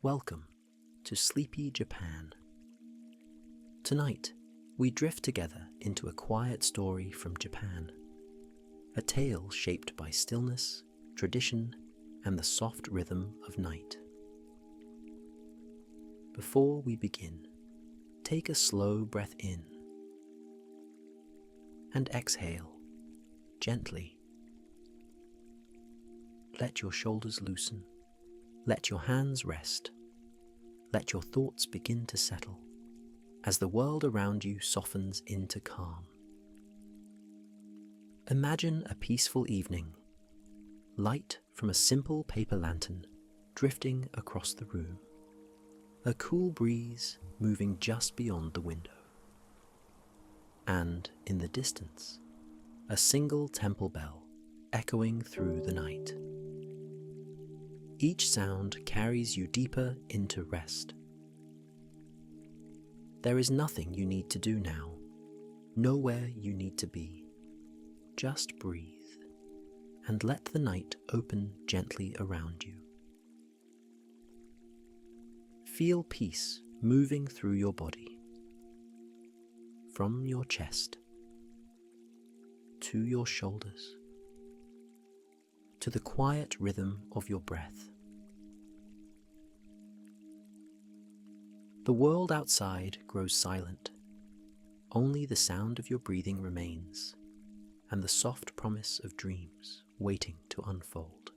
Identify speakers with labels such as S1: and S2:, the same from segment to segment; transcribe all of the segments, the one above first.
S1: Welcome to Sleepy Japan. Tonight, we drift together into a quiet story from Japan, a tale shaped by stillness, tradition, and the soft rhythm of night. Before we begin, take a slow breath in and exhale gently. Let your shoulders loosen. Let your hands rest. Let your thoughts begin to settle as the world around you softens into calm. Imagine a peaceful evening, light from a simple paper lantern drifting across the room, a cool breeze moving just beyond the window. And in the distance, a single temple bell echoing through the night. Each sound carries you deeper into rest. There is nothing you need to do now, nowhere you need to be. Just breathe and let the night open gently around you. Feel peace moving through your body, from your chest to your shoulders, to the quiet rhythm of your breath. The world outside grows silent. Only the sound of your breathing remains, and the soft promise of dreams waiting to unfold.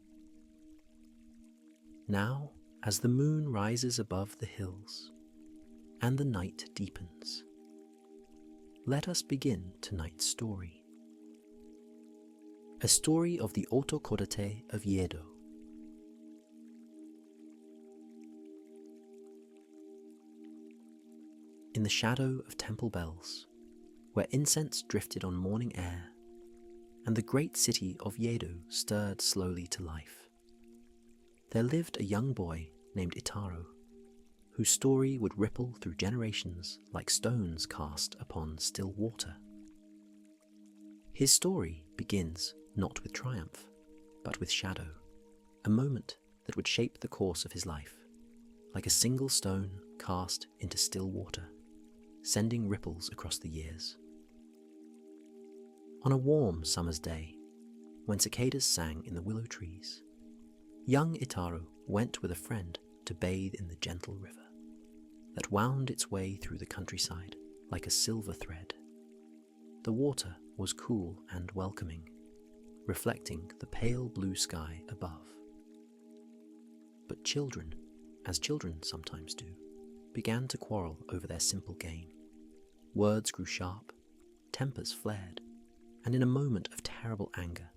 S1: Now, as the moon rises above the hills, and the night deepens, let us begin tonight's story. A story of the Otokodate of Yedo. In the shadow of temple bells, where incense drifted on morning air, and the great city of Yedo stirred slowly to life, there lived a young boy named Itaro, whose story would ripple through generations like stones cast upon still water. His story begins not with triumph, but with shadow, a moment that would shape the course of his life, like a single stone cast into still water, sending ripples across the years. On a warm summer's day, when cicadas sang in the willow trees, young Itaro went with a friend to bathe in the gentle river that wound its way through the countryside like a silver thread. The water was cool and welcoming, reflecting the pale blue sky above. But children, as children sometimes do, began to quarrel over their simple game. Words grew sharp, tempers flared, and in a moment of terrible anger,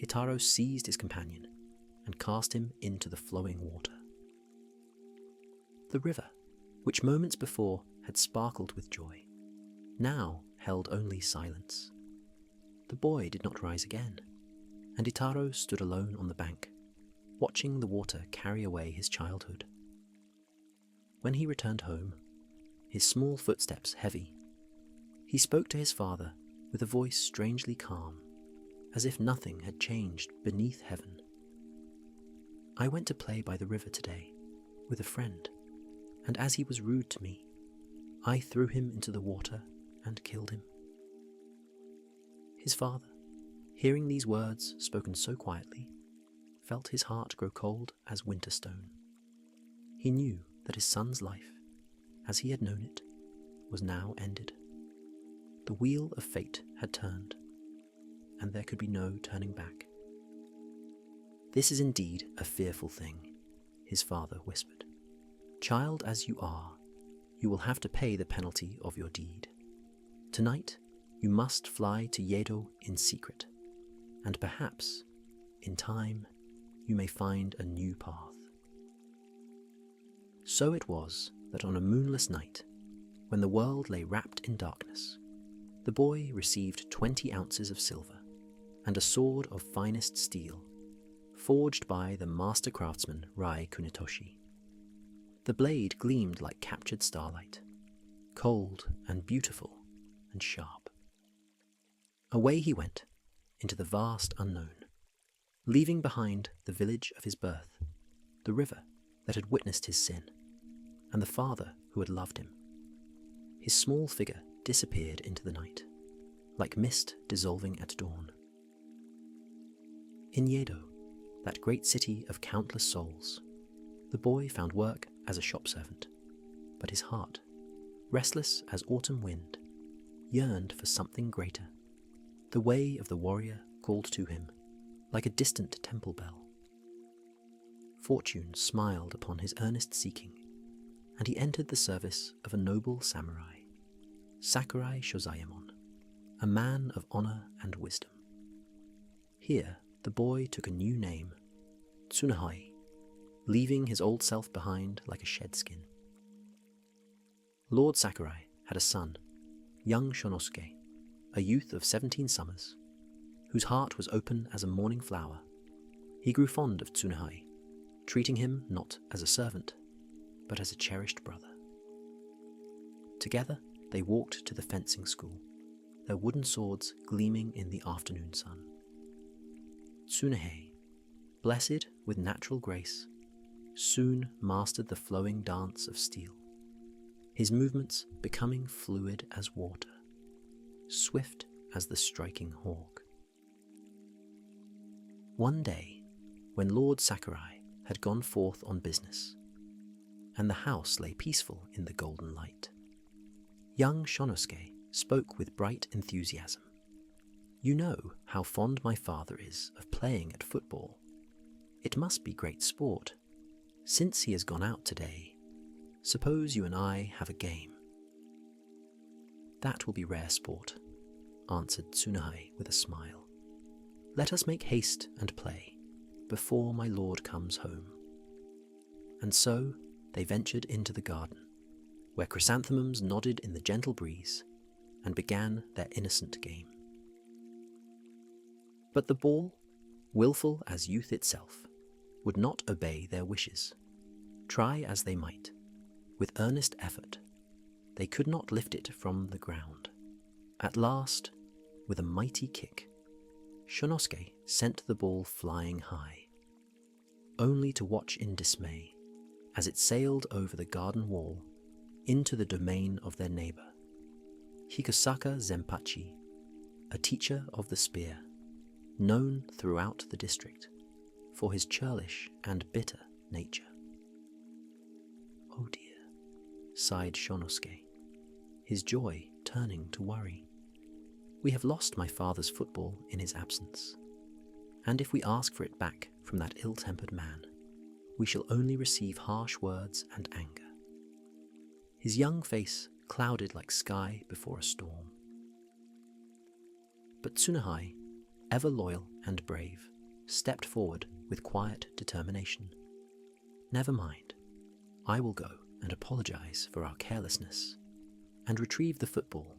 S1: Itaro seized his companion and cast him into the flowing water. The river, which moments before had sparkled with joy, now held only silence. The boy did not rise again, and Itaro stood alone on the bank, watching the water carry away his childhood. When he returned home, his small footsteps heavy, he spoke to his father with a voice strangely calm, as if nothing had changed beneath heaven. "I went to play by the river today with a friend, and as he was rude to me, I threw him into the water and killed him." His father, hearing these words spoken so quietly, felt his heart grow cold as winter stone. He knew that his son's life, as he had known it, was now ended. The wheel of fate had turned, and there could be no turning back. "This is indeed a fearful thing," his father whispered. "Child as you are, you will have to pay the penalty of your deed. Tonight, you must fly to Yedo in secret, and perhaps, in time, you may find a new path." So it was that on a moonless night, when the world lay wrapped in darkness, the boy received 20 ounces of silver and a sword of finest steel, forged by the master craftsman Rai Kunitoshi. The blade gleamed like captured starlight, cold and beautiful and sharp. Away he went into the vast unknown, leaving behind the village of his birth, the river that had witnessed his sin, and the father who had loved him. His small figure disappeared into the night, like mist dissolving at dawn. In Yedo, that great city of countless souls, the boy found work as a shop servant, but his heart, restless as autumn wind, yearned for something greater. The way of the warrior called to him, like a distant temple bell. Fortune smiled upon his earnest seeking, and he entered the service of a noble samurai, Sakurai Shozayamon, a man of honor and wisdom. Here, the boy took a new name, Tsunehai, leaving his old self behind like a shed skin. Lord Sakurai had a son, young Shonosuke, a youth of 17 summers, whose heart was open as a morning flower. He grew fond of Tsunehai, treating him not as a servant, but as a cherished brother. Together they walked to the fencing school, their wooden swords gleaming in the afternoon sun. Tsunehei, blessed with natural grace, soon mastered the flowing dance of steel, his movements becoming fluid as water, swift as the striking hawk. One day, when Lord Sakurai had gone forth on business, and the house lay peaceful in the golden light, young Shonosuke spoke with bright enthusiasm. "You know how fond my father is of playing at football. It must be great sport. Since he has gone out today, suppose you and I have a game." "That will be rare sport," answered Tsunehai with a smile. "Let us make haste and play, before my lord comes home." And so they ventured into the garden, where chrysanthemums nodded in the gentle breeze, and began their innocent game. But the ball, willful as youth itself, would not obey their wishes. Try as they might, with earnest effort, they could not lift it from the ground. At last, with a mighty kick, Shonosuke sent the ball flying high, only to watch in dismay as it sailed over the garden wall into the domain of their neighbor, Hikusaka Zenpachi, a teacher of the spear, known throughout the district for his churlish and bitter nature. "Oh dear," sighed Shonosuke, his joy turning to worry. "We have lost my father's football in his absence, and if we ask for it back from that ill-tempered man, we shall only receive harsh words and anger." His young face clouded like sky before a storm. But Tsunehai, ever loyal and brave, stepped forward with quiet determination. "Never mind, I will go and apologize for our carelessness, and retrieve the football,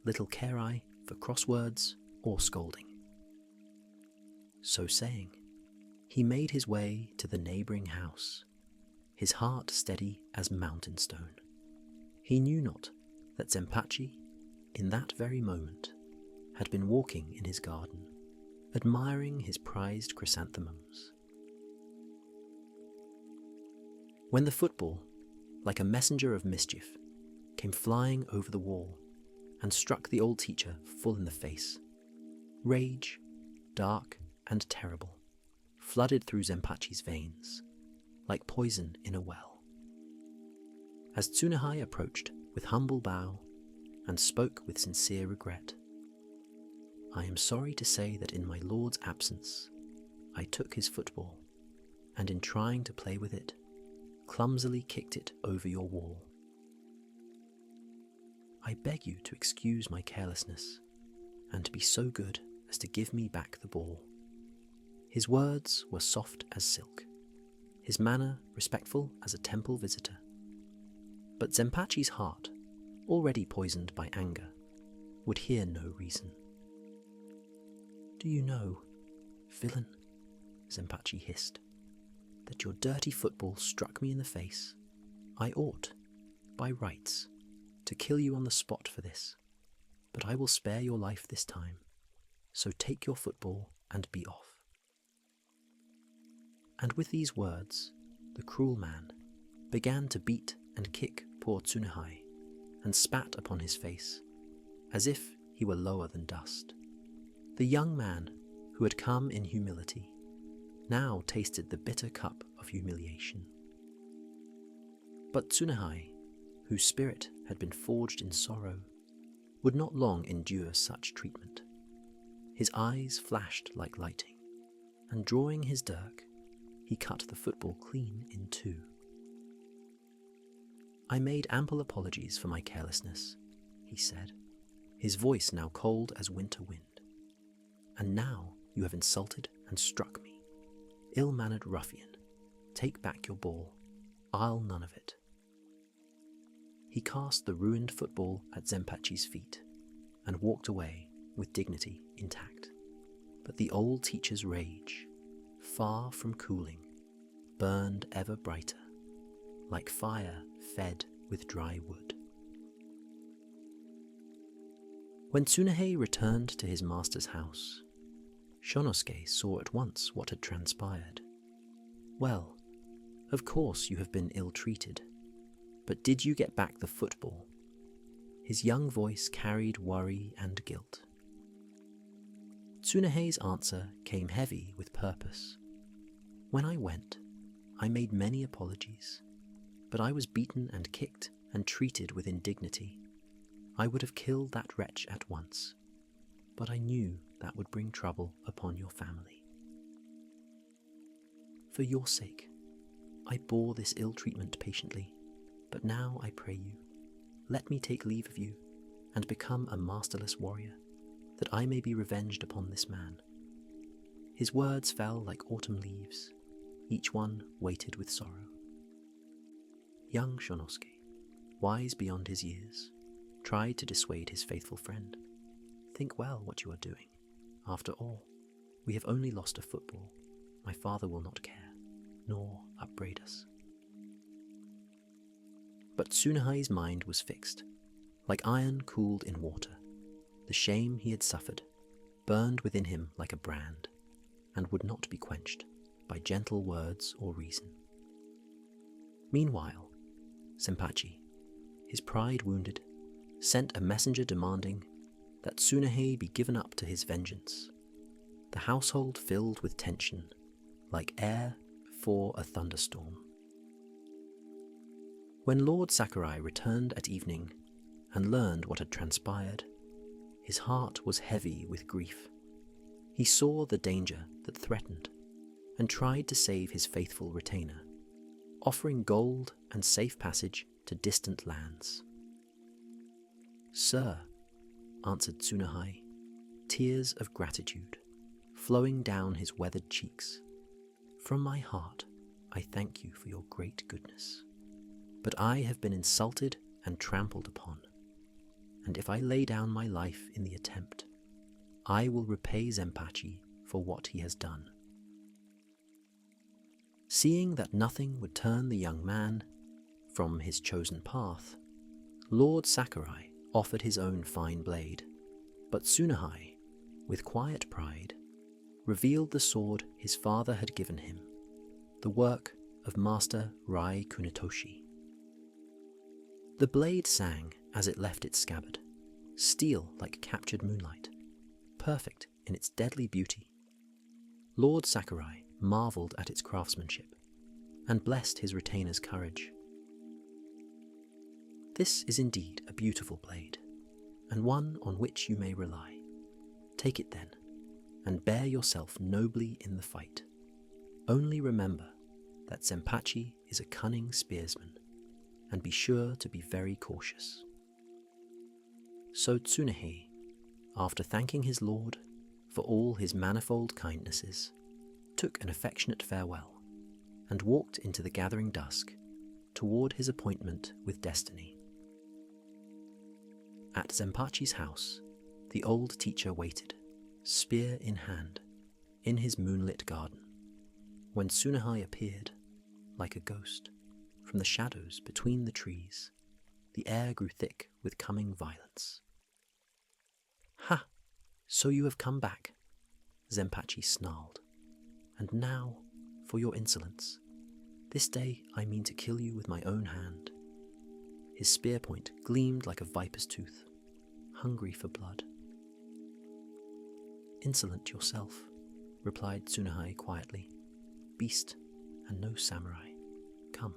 S1: little care I for crosswords or scolding." So saying, he made his way to the neighboring house, his heart steady as mountain stone. He knew not that Zenpachi, in that very moment, had been walking in his garden, admiring his prized chrysanthemums. When the football, like a messenger of mischief, came flying over the wall and struck the old teacher full in the face, rage, dark and terrible, flooded through Zenpachi's veins, like poison in a well. As Tsunehai approached with humble bow and spoke with sincere regret, "I am sorry to say that in my lord's absence, I took his football, and in trying to play with it, clumsily kicked it over your wall. I beg you to excuse my carelessness, and to be so good as to give me back the ball." His words were soft as silk, his manner respectful as a temple visitor. But Zenpachi's heart, already poisoned by anger, would hear no reason. "Do you know, villain," Zenpachi hissed, "that your dirty football struck me in the face? I ought, by rights, to kill you on the spot for this, but I will spare your life this time, so take your football and be off." And with these words, the cruel man, began to beat and kick poor Tsunehei and spat upon his face, as if he were lower than dust. The young man, who had come in humility, now tasted the bitter cup of humiliation. But Tsunehei, whose spirit had been forged in sorrow, would not long endure such treatment. His eyes flashed like lightning, and drawing his dirk, he cut the football clean in two. "I made ample apologies for my carelessness," he said, his voice now cold as winter wind. "And now you have insulted and struck me. Ill-mannered ruffian, take back your ball. I'll none of it." He cast the ruined football at Zenpachi's feet and walked away with dignity intact. But the old teacher's rage, far from cooling, burned ever brighter, like fire fed with dry wood. When Tsunehei returned to his master's house, Shonosuke saw at once what had transpired. "Well, of course you have been ill-treated, but did you get back the football?" His young voice carried worry and guilt. Tsunehei's answer came heavy with purpose. "When I went, I made many apologies, but I was beaten and kicked and treated with indignity. I would have killed that wretch at once, but I knew that would bring trouble upon your family. For your sake, I bore this ill treatment patiently, but now I pray you, let me take leave of you and become a masterless warrior, that I may be revenged upon this man." His words fell like autumn leaves, each one weighted with sorrow. Young Shonosuke, wise beyond his years, tried to dissuade his faithful friend. "Think well what you are doing. After all, we have only lost a football. My father will not care, nor upbraid us." But Tsunehei's mind was fixed, like iron cooled in water. The shame he had suffered burned within him like a brand, and would not be quenched by gentle words or reason. Meanwhile, Zenpachi, his pride wounded, sent a messenger demanding that Tsunehei be given up to his vengeance. The household filled with tension, like air before a thunderstorm. When Lord Sakurai returned at evening and learned what had transpired, his heart was heavy with grief. He saw the danger that threatened and tried to save his faithful retainer, offering gold and safe passage to distant lands. "Sir," answered Tsunehei, tears of gratitude flowing down his weathered cheeks, "from my heart I thank you for your great goodness. But I have been insulted and trampled upon, and if I lay down my life in the attempt, I will repay Zenpachi for what he has done." Seeing that nothing would turn the young man from his chosen path, Lord Sakurai offered his own fine blade, but Tsunehei, with quiet pride, revealed the sword his father had given him, the work of Master Rai Kunitoshi. The blade sang as it left its scabbard, steel like captured moonlight, perfect in its deadly beauty. Lord Sakurai marvelled at its craftsmanship and blessed his retainer's courage. "This is indeed a beautiful blade, and one on which you may rely. Take it then, and bear yourself nobly in the fight. Only remember that Zenpachi is a cunning spearsman, and be sure to be very cautious." So Tsunehei, after thanking his lord for all his manifold kindnesses, took an affectionate farewell, and walked into the gathering dusk toward his appointment with destiny. At Zenpachi's house, the old teacher waited, spear in hand, in his moonlit garden, when Tsunehei appeared, like a ghost, from the shadows between the trees. The air grew thick with coming violence. "Ha! So you have come back," Zenpachi snarled. "And now for your insolence. This day I mean to kill you with my own hand." His spear point gleamed like a viper's tooth, hungry for blood. "Insolent yourself," replied Tsunehei quietly. "Beast and no samurai. Come,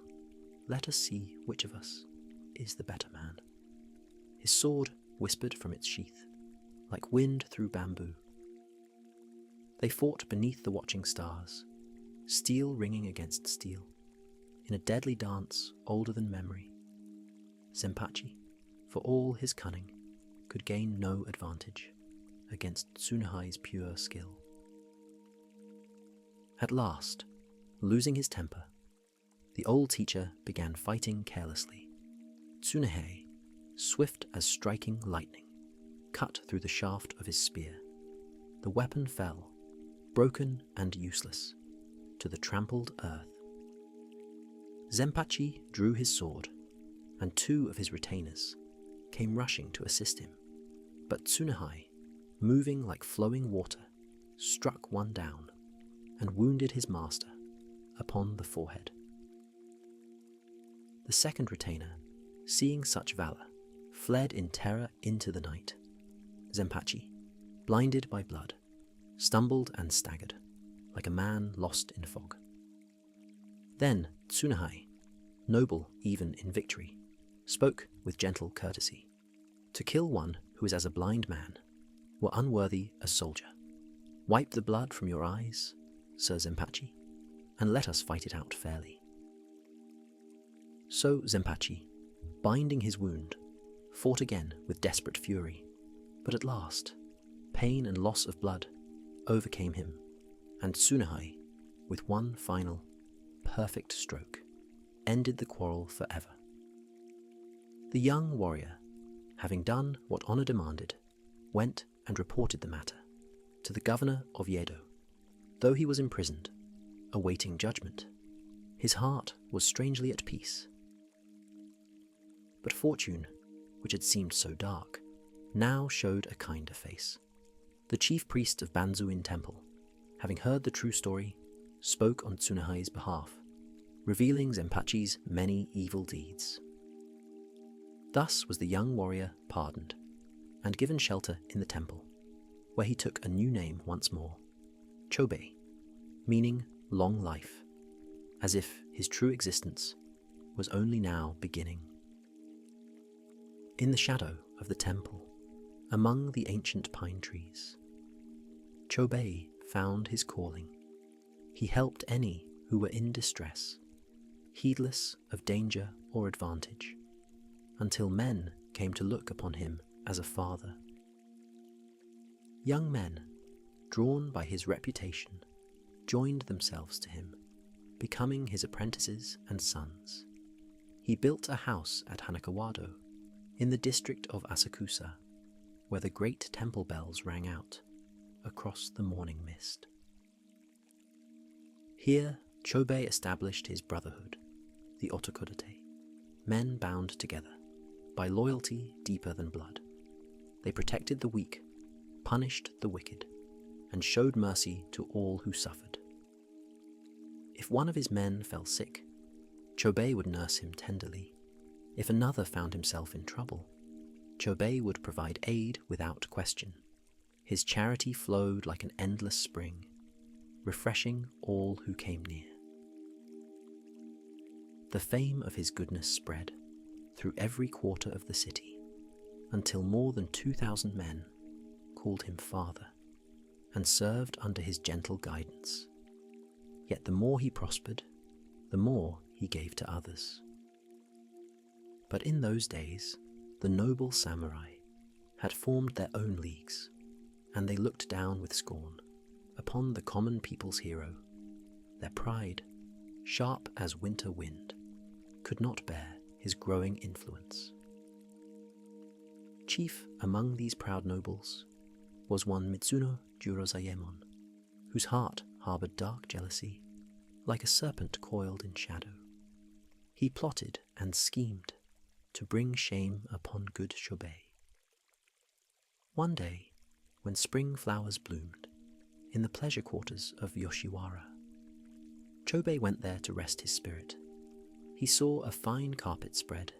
S1: let us see which of us is the better man." His sword whispered from its sheath, like wind through bamboo. They fought beneath the watching stars, steel ringing against steel, in a deadly dance older than memory. Zenpachi, for all his cunning, could gain no advantage against Tsunehei's pure skill. At last, losing his temper, the old teacher began fighting carelessly. Tsunehei, swift as striking lightning, cut through the shaft of his spear. The weapon fell, broken and useless, to the trampled earth. Zenpachi drew his sword, and 2 of his retainers came rushing to assist him. But Tsunehei, moving like flowing water, struck one down and wounded his master upon the forehead. The second retainer, seeing such valor, fled in terror into the night. Zenpachi, blinded by blood, stumbled and staggered, like a man lost in fog. Then Tsunehei, noble even in victory, spoke with gentle courtesy. "To kill one who is as a blind man were unworthy a soldier. Wipe the blood from your eyes, Sir Zenpachi, and let us fight it out fairly." So Zenpachi, binding his wound, fought again with desperate fury, but at last, pain and loss of blood overcame him, and Tsunehei, with one final, perfect stroke, ended the quarrel forever. The young warrior, having done what honor demanded, went and reported the matter to the governor of Yedo. Though he was imprisoned, awaiting judgment, his heart was strangely at peace. But fortune, which had seemed so dark, now showed a kinder face. The chief priest of Banzuin Temple, having heard the true story, spoke on Tsunehei's behalf, revealing Zenpachi's many evil deeds. Thus was the young warrior pardoned, and given shelter in the temple, where he took a new name once more, Chōbei, meaning long life, as if his true existence was only now beginning. In the shadow of the temple, among the ancient pine trees, Chōbei found his calling. He helped any who were in distress, heedless of danger or advantage, until men came to look upon him as a father. Young men, drawn by his reputation, joined themselves to him, becoming his apprentices and sons. He built a house at Hanakawado, in the district of Asakusa, where the great temple bells rang out across the morning mist. Here Chōbei established his brotherhood, the Otokodate, men bound together by loyalty deeper than blood. They protected the weak, punished the wicked, and showed mercy to all who suffered. If one of his men fell sick, Chōbei would nurse him tenderly. If another found himself in trouble, Chōbei would provide aid without question. His charity flowed like an endless spring, refreshing all who came near. The fame of his goodness spread through every quarter of the city, until more than 2,000 men called him father and served under his gentle guidance. Yet the more he prospered, the more he gave to others. But in those days, the noble samurai had formed their own leagues, and they looked down with scorn upon the common people's hero. Their pride, sharp as winter wind, could not bear his growing influence. Chief among these proud nobles was one Mitsuno Jurozayemon, whose heart harbored dark jealousy, like a serpent coiled in shadow. He plotted and schemed to bring shame upon good Chōbei. One day, when spring flowers bloomed in the pleasure quarters of Yoshiwara, Chōbei went there to rest his spirit. He saw a fine carpet spread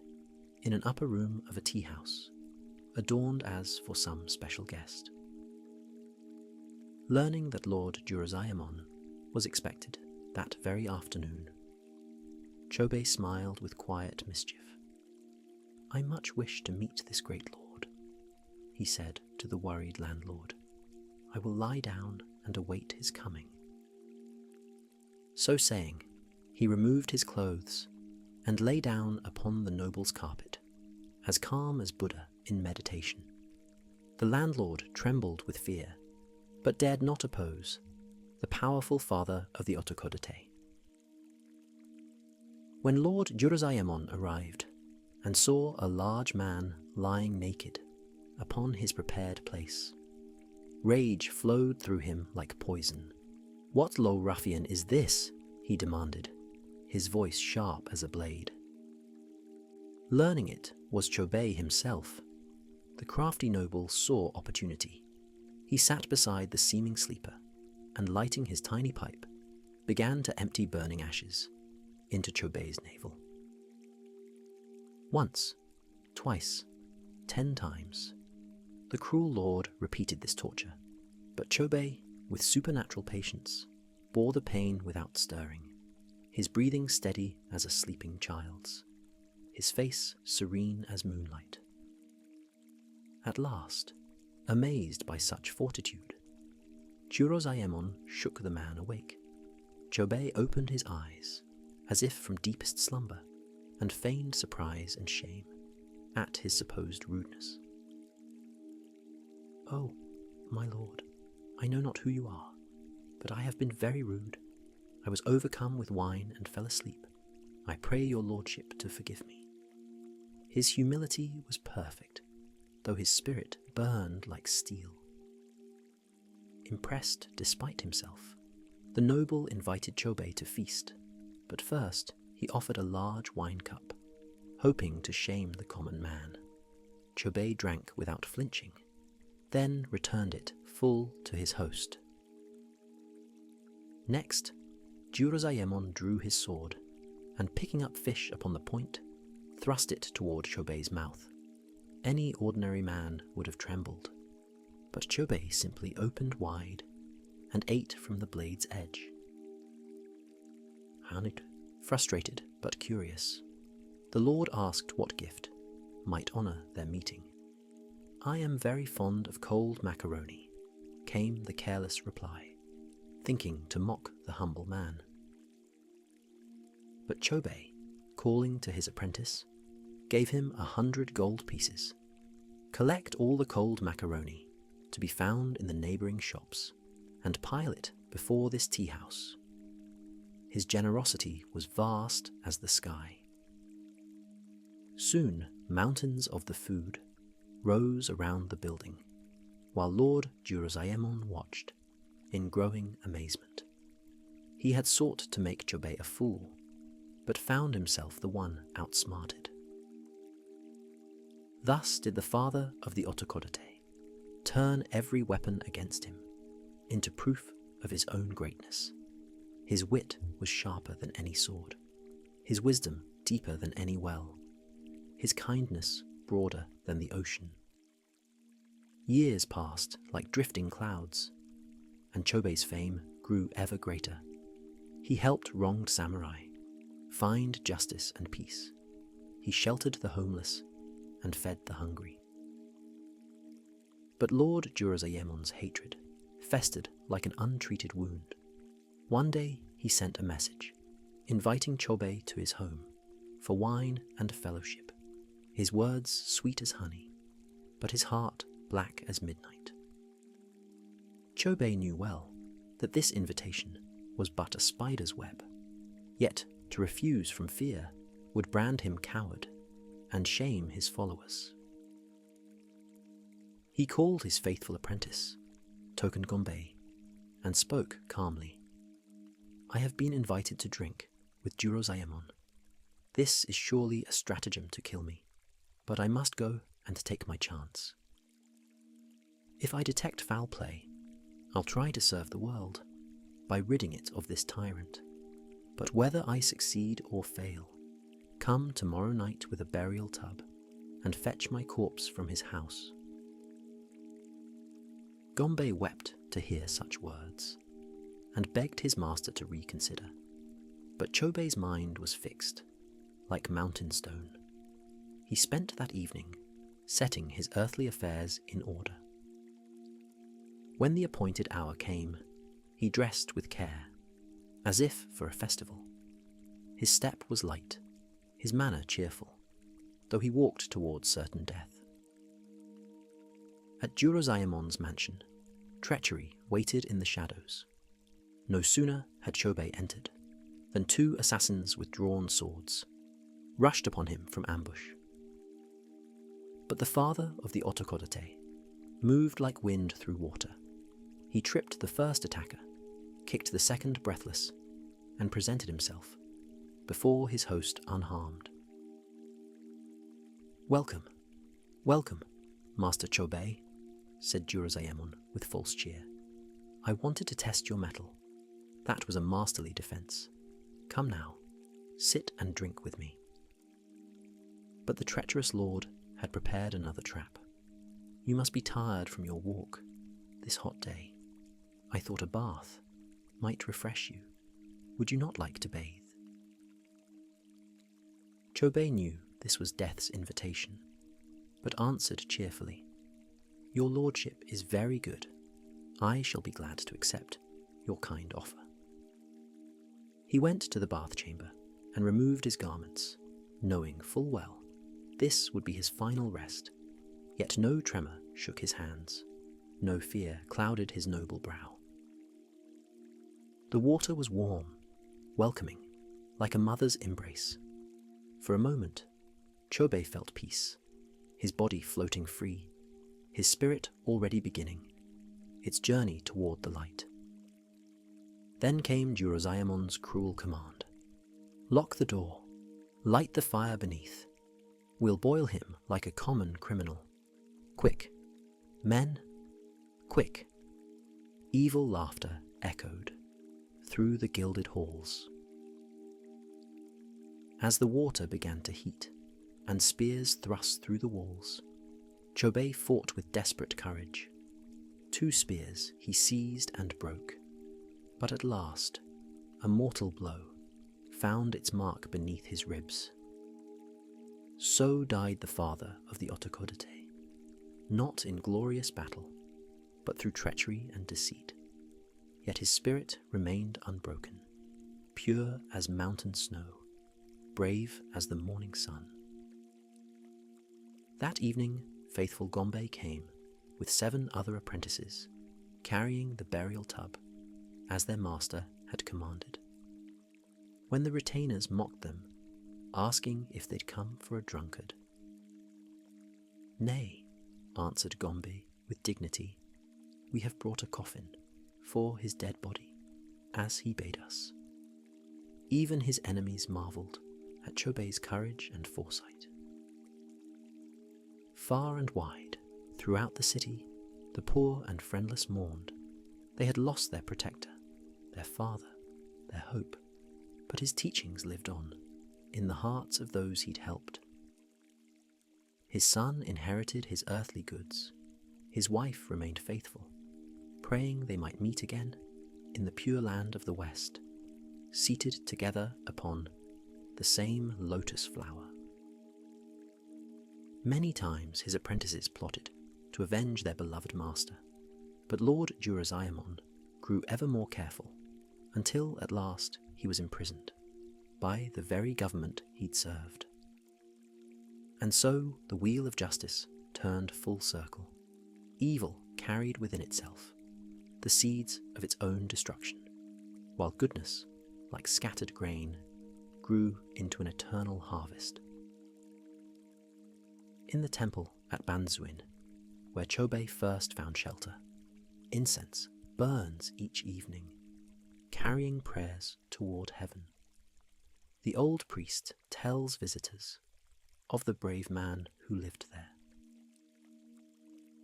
S1: in an upper room of a tea house, adorned as for some special guest. Learning that Lord Jurozayamon was expected that very afternoon, Chōbei smiled with quiet mischief. "I much wish to meet this great lord," he said to the worried landlord. "I will lie down and await his coming." So saying, he removed his clothes and lay down upon the noble's carpet, as calm as Buddha in meditation. The landlord trembled with fear, but dared not oppose the powerful father of the Otokodate. When Lord Jurozayamon arrived and saw a large man lying naked upon his prepared place, rage flowed through him like poison. "What low ruffian is this?" he demanded, his voice sharp as a blade. Learning it was Chōbei himself, the crafty noble saw opportunity. He sat beside the seeming sleeper and, lighting his tiny pipe, began to empty burning ashes into Chōbei's navel. Once, twice, 10 times, the cruel lord repeated this torture, but Chōbei, with supernatural patience, bore the pain without stirring, his breathing steady as a sleeping child's, his face serene as moonlight. At last, amazed by such fortitude, Jurozayamon shook the man awake. Chōbei opened his eyes, as if from deepest slumber, and feigned surprise and shame at his supposed rudeness. "Oh, my lord, I know not who you are, but I have been very rude. I was overcome with wine and fell asleep. I pray your lordship to forgive me." His humility was perfect, though his spirit burned like steel. Impressed despite himself, the noble invited Chōbei to feast, but first he offered a large wine cup, hoping to shame the common man. Chōbei drank without flinching, then returned it full to his host. Next, Jurozayamon drew his sword, and picking up fish upon the point, thrust it toward Chōbei's mouth. Any ordinary man would have trembled, but Chōbei simply opened wide and ate from the blade's edge. Frustrated but curious, the lord asked what gift might honor their meeting. "I am very fond of cold macaroni," came the careless reply, thinking to mock the humble man. But Chōbei, calling to his apprentice, gave him 100 gold pieces. "Collect all the cold macaroni to be found in the neighboring shops and pile it before this tea house." His generosity was vast as the sky. Soon mountains of the food rose around the building, while Lord Jurozayamon watched in growing amazement. He had sought to make Chōbei a fool, but found himself the one outsmarted. Thus did the father of the Otokodate turn every weapon against him into proof of his own greatness. His wit was sharper than any sword, his wisdom deeper than any well, his kindness broader than the ocean. Years passed like drifting clouds, and Chōbei's fame grew ever greater. He helped wronged samurai find justice and peace. He sheltered the homeless and fed the hungry. But Lord Jurozayemon's hatred festered like an untreated wound. One day he sent a message, inviting Chōbei to his home for wine and fellowship, his words sweet as honey, but his heart black as midnight. Chōbei knew well that this invitation was but a spider's web, yet to refuse from fear would brand him coward and shame his followers. He called his faithful apprentice, Token Gonbei, and spoke calmly. "I have been invited to drink with Jurozayamon. This is surely a stratagem to kill me, but I must go and take my chance. If I detect foul play, I'll try to serve the world by ridding it of this tyrant. But whether I succeed or fail, come tomorrow night with a burial tub and fetch my corpse from his house." Gombei wept to hear such words, and begged his master to reconsider. But Chōbei's mind was fixed, like mountain stone. He spent that evening setting his earthly affairs in order. When the appointed hour came, he dressed with care, as if for a festival. His step was light, his manner cheerful, though he walked towards certain death. At Jirozaemon's mansion, treachery waited in the shadows. No sooner had Chōbei entered than 2 assassins with drawn swords rushed upon him from ambush. But the father of the Otokodate moved like wind through water. He tripped the first attacker, kicked the second breathless, and presented himself before his host unharmed. "Welcome, welcome, Master Chōbei," said Jirozaemon with false cheer. "I wanted to test your mettle. That was a masterly defense. Come now, sit and drink with me." But the treacherous lord had prepared another trap. "You must be tired from your walk this hot day. I thought a bath might refresh you. Would you not like to bathe?" Chōbei knew this was death's invitation, but answered cheerfully, "Your lordship is very good. I shall be glad to accept your kind offer." He went to the bath chamber and removed his garments, knowing full well this would be his final rest, yet no tremor shook his hands, no fear clouded his noble brow. The water was warm, welcoming, like a mother's embrace. For a moment, Chōbei felt peace, his body floating free, his spirit already beginning its journey toward the light. Then came Jirozaemon's cruel command. "Lock the door, light the fire beneath. We'll boil him like a common criminal. Quick, men, quick." Evil laughter echoed through the gilded halls. As the water began to heat and spears thrust through the walls, Chōbei fought with desperate courage. 2 spears he seized and broke, but at last a mortal blow found its mark beneath his ribs. So died the father of the Otokodate, not in glorious battle, but through treachery and deceit. Yet his spirit remained unbroken, pure as mountain snow, brave as the morning sun. That evening, faithful Gombei came with 7 other apprentices, carrying the burial tub, as their master had commanded. When the retainers mocked them, asking if they'd come for a drunkard, "Nay," answered Gombei with dignity, "we have brought a coffin for his dead body, as he bade us." Even his enemies marvelled at Chōbei's courage and foresight. Far and wide, throughout the city, the poor and friendless mourned. They had lost their protector, their father, their hope, but his teachings lived on, in the hearts of those he'd helped. His son inherited his earthly goods. His wife remained faithful, praying they might meet again in the pure land of the West, seated together upon the same lotus flower. Many times his apprentices plotted to avenge their beloved master, but Lord Jirozaemon grew ever more careful, until at last he was imprisoned by the very government he'd served. And so the wheel of justice turned full circle. Evil carried within itself the seeds of its own destruction, while goodness, like scattered grain, grew into an eternal harvest. In the temple at Banzuin, where Chōbei first found shelter, incense burns each evening, carrying prayers toward heaven. The old priest tells visitors of the brave man who lived there.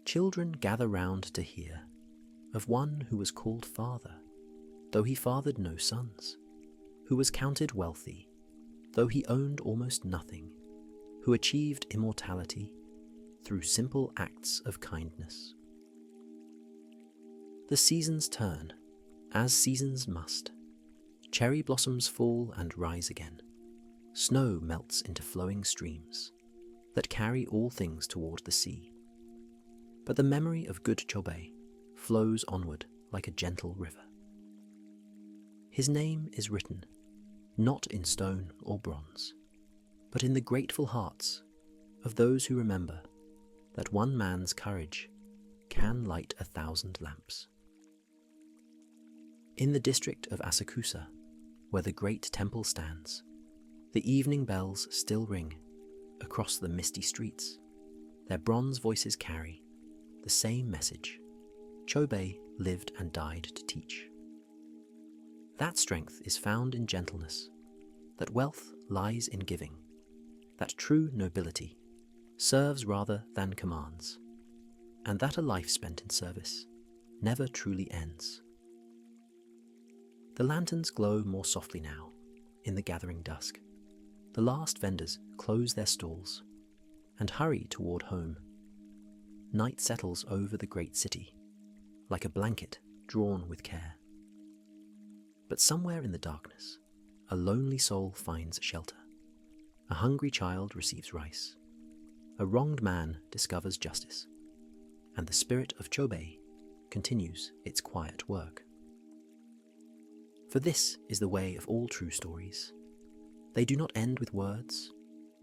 S1: Children gather round to hear of one who was called father, though he fathered no sons, who was counted wealthy, though he owned almost nothing, who achieved immortality through simple acts of kindness. The seasons turn, as seasons must. Cherry blossoms fall and rise again. Snow melts into flowing streams that carry all things toward the sea. But the memory of good Chōbei flows onward like a gentle river. His name is written, not in stone or bronze, but in the grateful hearts of those who remember that one man's courage can light 1,000 lamps. In the district of Asakusa, where the great temple stands, the evening bells still ring across the misty streets. Their bronze voices carry the same message Chōbei lived and died to teach. That strength is found in gentleness, that wealth lies in giving, that true nobility serves rather than commands, and that a life spent in service never truly ends. The lanterns glow more softly now, in the gathering dusk. The last vendors close their stalls and hurry toward home. Night settles over the great city, like a blanket drawn with care. But somewhere in the darkness, a lonely soul finds shelter. A hungry child receives rice. A wronged man discovers justice. And the spirit of Chōbei continues its quiet work. For this is the way of all true stories. They do not end with words,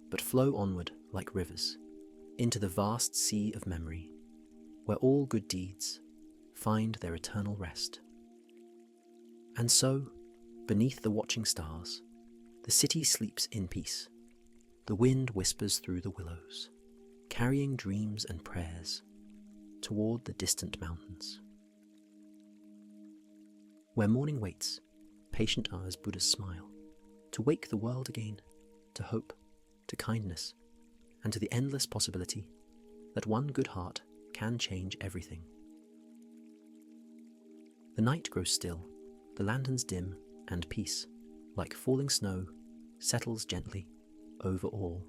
S1: but flow onward like rivers, into the vast sea of memory, where all good deeds find their eternal rest. And so, beneath the watching stars, the city sleeps in peace. The wind whispers through the willows, carrying dreams and prayers toward the distant mountains. Where morning waits, patient are as Buddha's smile, to wake the world again, to hope, to kindness, and to the endless possibility that one good heart can change everything. The night grows still, the lanterns dim, and peace, like falling snow, settles gently over all.